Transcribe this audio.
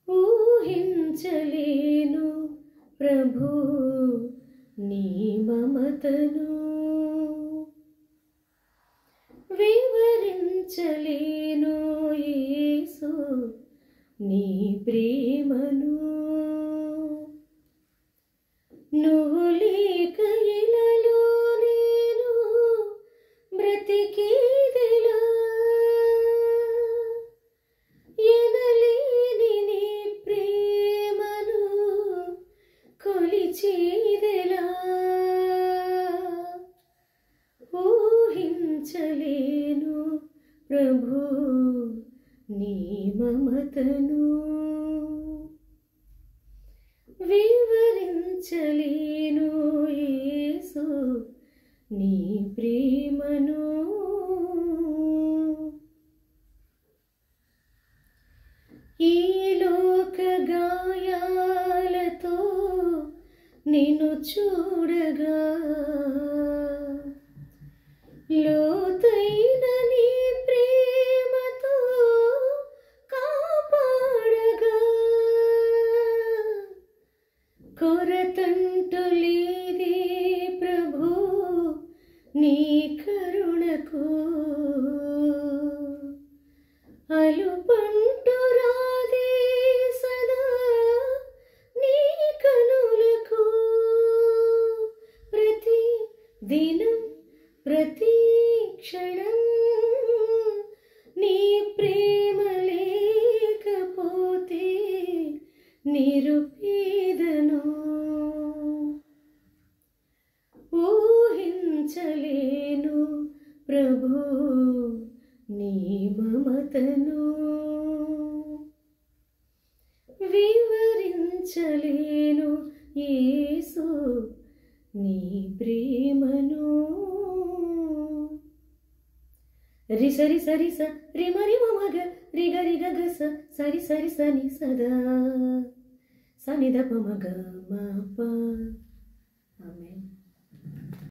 ఊహించలేను ప్రభు నీ మమతను, వివరించలేను యేసు నీ ప్రేమను. నువ్వు లేక ఇలలో నేను బ్రతికేదెలా, ఎనలేని నీ ప్రేమను కొలిచేదెలా. ఊహించలేను ప్రభు నీ మమతను, వివరించలేను యేసు నీ ప్రేమను. ఈ లోక గాయాలతో నిన్ను చూడగా, లోతైన నీ ప్రేమతో కాపాడగా, కొరతంటు లేదే ప్రభు నీ కరుణకు, అలుపంటు రాదే సదా నీ కనులకు. ప్రతి దినం ప్రతి క్షణం నీ ప్రేమ లేకపోతే నిరుపేదను. ఊహించలేను ప్రభు నీ మమతను, వివరించలేను యేసు నీ ప్రేమను. రి సరి సరి స రి మరి మగ రి గరి గగ స సరి సరి సని సదా సని ద ప మగ మ ప. ఆమేన్.